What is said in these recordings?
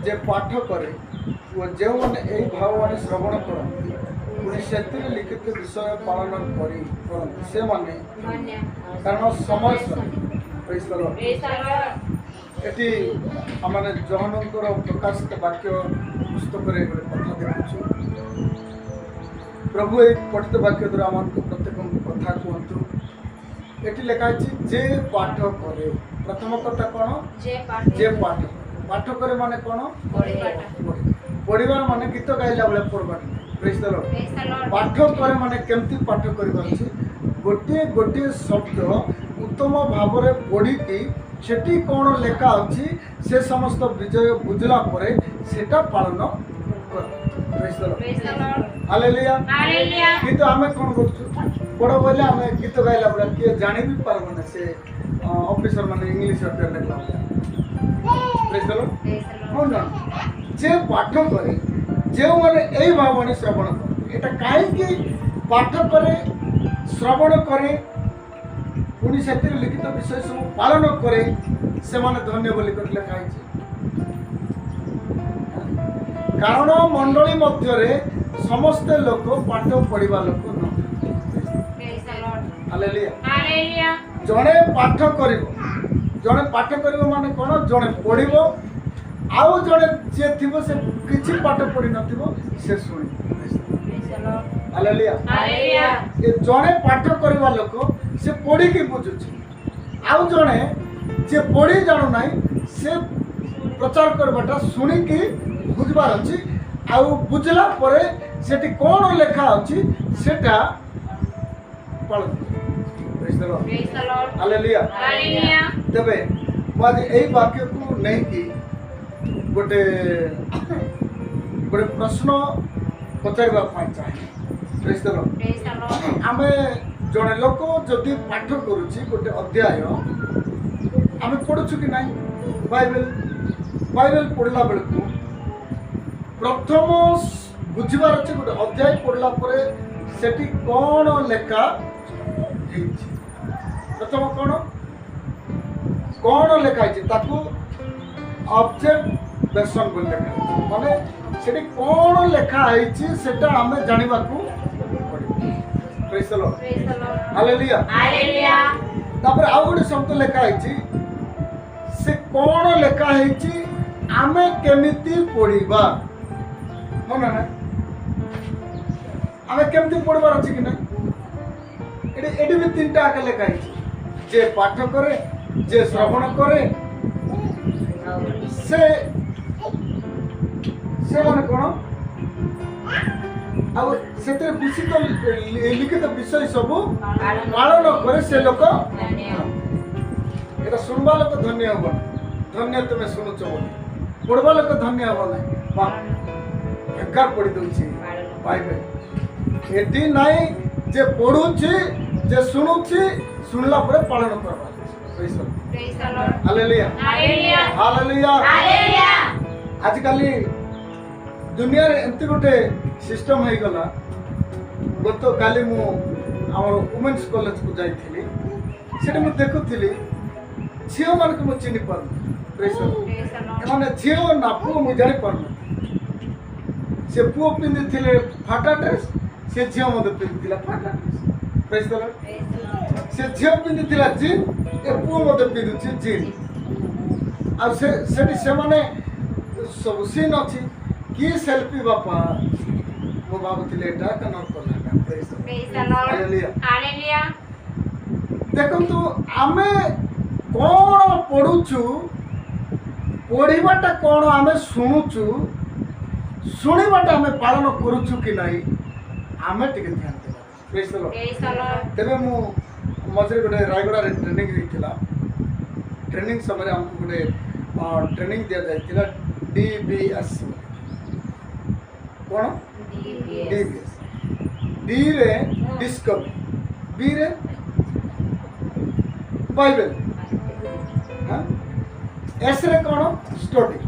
जे पाठ करे जो मैंने यही भाववाणी श्रवण करती पुणी से लिखित विषय पालन करती से माने कारण समय एटी आम जहनकर प्रकाशित वाक्य पुस्तक कथा देखु प्रभु ये पठित वाक्य द्वारा आम प्रत्येक कथा कहतु ये लिखाई जे पाठ करे प्रथम कथा कौन जे पाठ पाठ करे माने कौन पढ़िबार माने गीत गाइला बेले पढ़बार पाठ करे माने केमती पाठ करबार गोटे गोटे शब्द उत्तम भाव में पढ़ी सेठी कौन लेखा अच्छी से समस्त विजय बुझला परे सेटा पालन किंतु आमे कौन कर बड़ बोले आम गीत गाइला बेले किए जानी भी पारबना से ऑफिसर माने इंग्लिश लेखला कौन जान जे पाठ करे जो मैंने यही भाववाणी श्रवण करे एटा कहीं पाठ करे श्रवण करे पुणी से लिखित विषय सब पालन करे से माने धन्य बोली लिखा कारण मंडली मध्य समस्ते लोक पाठ पढ़ा लोक न जड़े पाठ कर जड़े पाठ कर माने कौन जड़े पढ़ आउ जड़े जी थी से किसी पाठ पढ़ी न शुणी जड़े पाठ करवा लोक से पढ़ी की बुझुची आउ जड़े जे पढ़ी जानु ना से प्रचार करवाटा शुणिकी बुझबार अच्छी आउ बुझला परे सेठी कौन लेखा अच्छी सेटा पालन तेबे आज यही वाक्य को नहीं कि गोटे गोटे प्रश्न पचार चाहे आम जड़े लोक जदि पाठ करुच्ची गोटे अध्याय आम पढ़ुचु कि नहीं बाइबल पढ़ला बेलू प्रथम बुझबार अच्छे गोटे अध्याय पढ़ला परे सेठी कौन लेखा प्रथम कौन कौन लेखाई ऑब्जर्वेशन बोल लेखा माने सेठी कौन लेखाई सेटा आम जानिबा को praise the Lord hallelujah hallelujah तापर आउ गोटे शब्द लेखाई से कौन लेखाई आमे केमिति पढ़िबा मन ना आमे केमिति पढ़बार अछि कि ना एटी भी तीनटा आके लेखाई जे पाठ करे जे श्रवण करे से माने कौन आउ से विशिष्ट लिखित विषय सब पालन करे से लोक एटा सुनबा लोक धन्य हो धन्य तुम शुणुच बोली पढ़वा लोक धन्य हो ना बेकार पढ़ी दूसरी पाइबे एटी नाई जे पढ़ुची जे शुणुची शुणला परे पालन करबा हालेलुया हालेलुया हालेलुया आजकल दुनिया रे एंती गोटे सिस्टम हो गला गत काली मु हमर वुमेन्स कॉलेज को जाइथिली सेटा मु देखुथिली झियो मान को मु चिनि पर माने झियो ना पुओ मु जानि पर से पुओ पिंदी थिले फाटा ड्रेस से झियो मते पिंदी थिला फाटा ड्रेस प्रेज द लॉर्ड से झियो पिंदी थिला जीन ए पुओ मते पिंदुची जीन आ से माने सब सीन अछि की सेल्फी बापा मो भाबुथिले एटा कनर करला praise the Lord hallelujah hallelujah देखंतु आमे कोन पढुछु पढ़िबाटा कोन आमे सुनुछु शुणिबाटा आमे पालन करूछु कि नाही आमे टिके ध्यान देबा प्रेज द लॉर्ड तेबे मु मझे गोटे रायगड़ा रे ट्रेनिंग दिथिला ट्रेनिंग समय हमको गोटे ट्रेनिंग दिया जाइथिला डीबीएस कौन डीबीएस डी रे डिस्कवरी बी रे बाइबल हाँ एस रे कौन स्टडी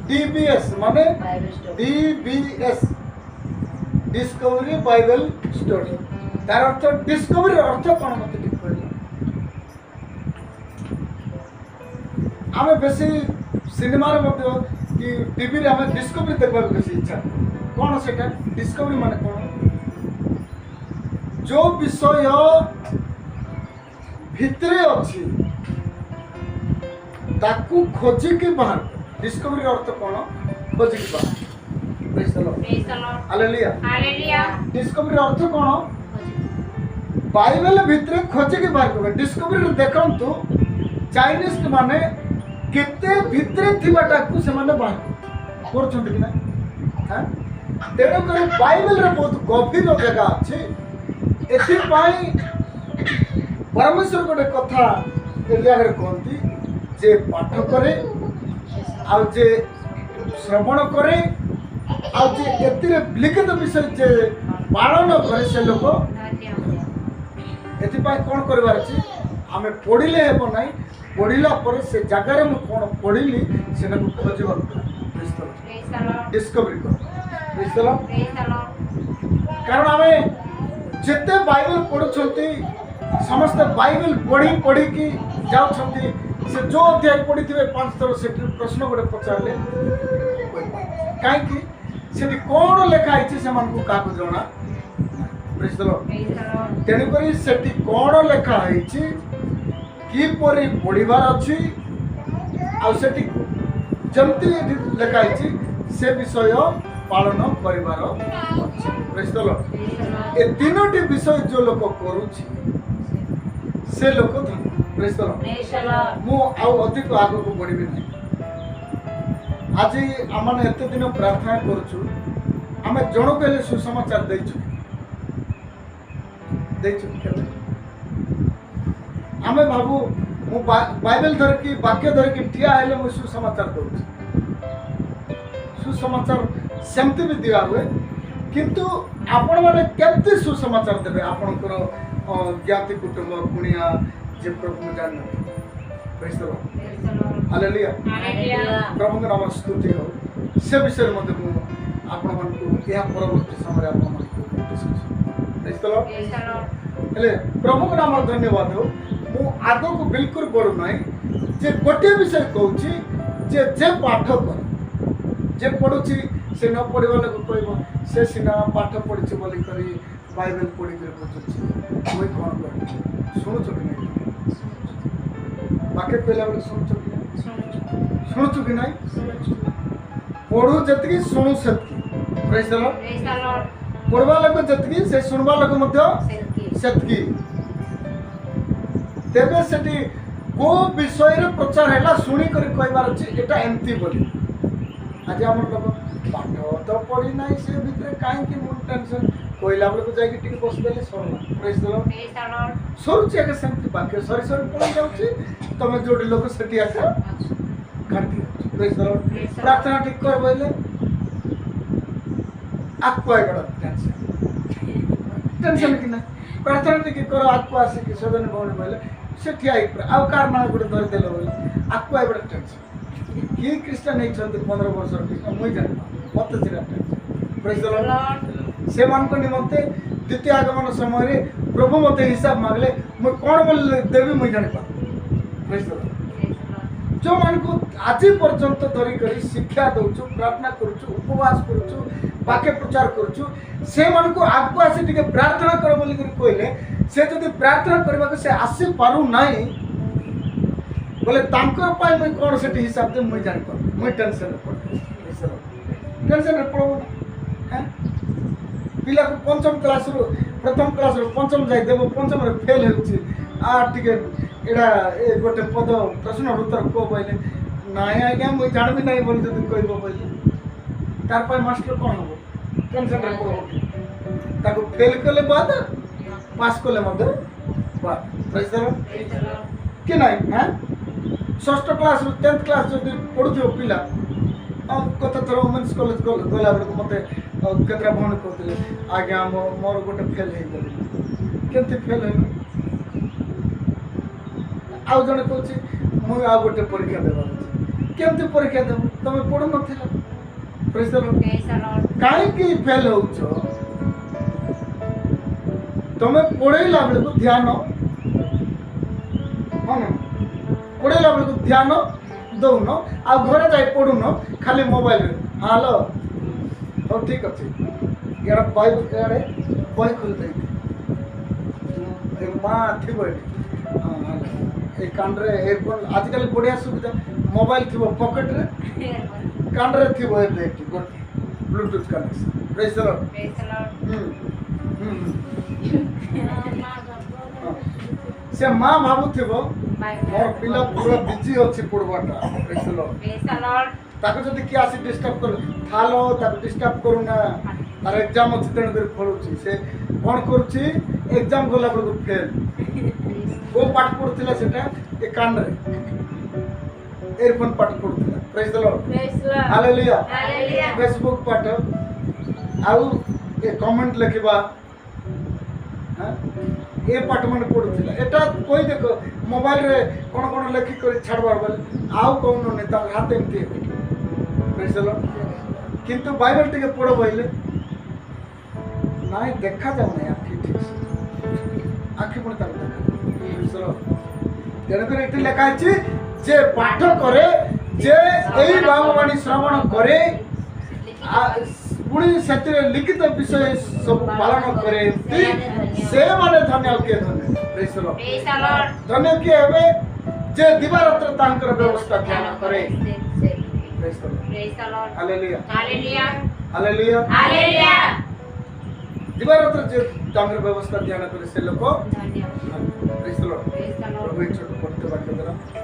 डीबीएस माने डीबीएस डिस्कवरी बाइबल स्टडी तार अर्थ डिस्कवरी अर्थ कौन मत ठीक कर आम बेसी सिनेमा कि टीवी रे हमें डिस्कवरी देखबा बेसी इच्छा कौन सेटा डिस्कवरी माने कौन जो विषय भितरे अछि ताकू खोजी के बाहर डिस्कवरी अर्थ कौन खोजी के बाहर praise the Lord hallelujah hallelujah discovery earth कौन बाइबल भितरे खोजी के बाहर कर डिस्कवरी देखंतु चाइनीज माने केते भितरे थिबाटा को से माने बाहर करछंती कि ना हां तेणु कर बाइबल रे बहुत गभीर जगह अछि एथि पाई परमेश्वर गोटे कथा ए जगह कहती जे पाठ करे आ जे श्रवण करे आ जे एतिरे लिखित विषय जे पालन करे से लोक एथि पाई कोन करबार अछि हमें पढ़िले हेबो नाही पढ़िला पर से जगह में कोन पढ़िली सेना को खोजबा डिस्कवरी कर कारण हमें जिते बाइबल पढ़ुछंती समस्त बाइबल पढ़ी कि जाउछंती से जो अध्याय पढ़ी थे 5 थर से प्रश्न गोटे पचारे कहीं से कौन लिखाई से को क्या जना तेणुक से कौन लिखाई किपरि पढ़ार अच्छी आमती लिखाई से विषय पालन कर तीनोटी विषय जो लोक करुच्ची से लोक मु अधिक आग को बढ़ी ना आज आम एत दिन प्रार्थना करुचु आम जन कहले सुसमाचार आम भावु मु बाइबल धरिकी वाक्य धरिकी ठिया हेले मु सुसमाचार करुच्ची सुसमाचार सेमती भी दिया हुए किंतु आपण माने केमती सुसमाचार देबे आपणकर ज्ञाति कुटुंब कुणिया जे प्रभु जान प्रेज द लॉर्ड हालेलुया प्रभु का नाम स्तुति हो से विषय मध्ये मु आपण मन को या परवर्ती समय आपण मन को डिस्कस प्रेज द लॉर्ड हेले प्रभु का नाम धन्यवाद हो मु आगो को बिल्कुल बड़ नाही जे गोटे विषय कहूची जे पाठ कर जे पढ़ुची से न पढ़वा लोग कह से सीना पाठ पढ़ी बोली कर बाइबल पढ़ी कर बुझुची मुई कौन कर शुणुच कि नहीं बाके पहला बेले शुणुच कि नहीं पढ़ू जतकी शुणु सेतकी प्रेज द लॉर्ड पढ़वा लोग जतकी से सुनवा लोग मध्य सेतकी तेबे सेठी को विषय रे प्रचार हैला सुनी कर कहबार अछि एटा एमती बोली आज आम लोग पाठ तो पढ़ी ना से भितर कहीं मुझे टेंशन कहला बेलू जाकि टी बसदेले सरला प्रेज द लॉर्ड सरुची आगे सेमती बाक्य सरी सरी पढ़ी जाऊँगी तुम जो लोग से आगे घंटी प्रेज द लॉर्ड प्रार्थना ठीक कर बोले आपको आएगा टेंशन कि ना प्रार्थना ठीक करो आपको आसिक सदन भवन बोले से ठिया आउ कार ना गोटे धरदेल बोले आपको आएगा टेंशन कि क्रिस्टियन नहीं 15 वर्ष मुझे जान मत प्रेज द लॉर्ड से मान को निमंते द्वितीय आगमन समय रे प्रभु मते हिसाब मांगले मु कोन बोल देवी मुझे जान पा प्रेज द लॉर्ड जो मान को आज पर्यंत धरी करी शिक्षा दउछु प्रार्थना करूछु उपवास करूछु वाक्य प्रचार करूछु से मान को आगको आसी टिके प्रार्थना कर बोली कर कहले से जदी प्रार्थना करबा को से आसी पारु नाही बोले तांकर पाई मैं कौन से हिसाब दे मुझे जान पर मुझे टेंशन टेंशन पड़ो हैं पिला को पंचम क्लास रो प्रथम क्लास रो पंचम जाई देबो पंचम रे फेल होछि आ टिके एडा ए गोटे पद प्रश्न उत्तर को बोले नाय आज्ञा मुझे जान भी नहीं बोल जदी कहबो बोले तार पाई मास्टर कोन हो टेंशन रे पड़ो ताको फेल कले बाद पास कले मधे बाद प्रेज द लॉर्ड के नहीं हैं षष्ठ क्लास 10th क्लास जो पढ़ुथिबो पिला कत थर वुमेन्स कॉलेज गला बेलू मत केतरा भण कहते आज्ञा मोर गोटे फेल हो गली केमती फेल हो आउ जड़े कह मुझे आ गोटे परीक्षा देवार केमती परीक्षा देव तुम पढ़ु ना कहीं फेल हो तुम पढ़ेला बेलू ध्यान हाँ ना पढ़ेला बेलू ध्यान ଦଉନ ଆଉ ଘରେ ଯାଇ ପଡୁନ ଖାଲି ମୋବାଇଲ ହାଲୋ ହଉ ଠିକ ଅଛି ଇଆଡ଼େ ବହି ଖୋଲି ଦେଇଛି ମା ଥିବ ଏଠି এই কানরে এয়ারফোন আজকাল বড়িয়া সুবিধা মোবাইল থিব পকেটরে কানরে থিব এতে একটি Bluetooth connection praise the Lord সে মা ভাবুথিব মোর পিলা পুরা বিজি ଅଛି পড়বাটা প্রেজ দ্য লর্ড তাকে যদি কি আসি ডিস্টার্ব করে থালো তাকে ডিস্টার্ব করু না তার এক্সাম ଅଛି তেଣୁ କରି ପଢୁଛି ସେ କ'ଣ କରୁଛି ଏକ୍ସାମ ଗଲା ବେଳକୁ ଫେଲ୍ वो पाठ पढ़ुला सेटा ए कान रे एयरफोन पाठ पढ़ुला praise the Lord hallelujah Facebook पाठ आउ ए कमेंट लिखबा हां ए पाठ मन पढ़ुला एटा कोई देखो मोबाइल रे कोन कोन लिखि कर छाड़बार बोले आउ कोन ने ता हाथ एमती प्रेज द लॉर्ड किंतु बाइबल टिके पढ़ो बोले नाइ देखा जाउ नै आखि ठीक आखि पण ता तेणुकर एटी लेखा है जे पाठ करे जे एई भाववाणी श्रवण करे पुणी से लिखित विषय सब पालन करे से माने धन्य के धन्य प्रेज द लॉर्ड धन्य के हेबे जे दिवारात्र तांकर व्यवस्था ध्यान करे praise the Lord hallelujah hallelujah hallelujah hallelujah दिवारात्र जे तांकर व्यवस्था ध्यान करे से लोक धन्य प्रेज द लॉर्ड प्रभु छोट पढ़ते बाकी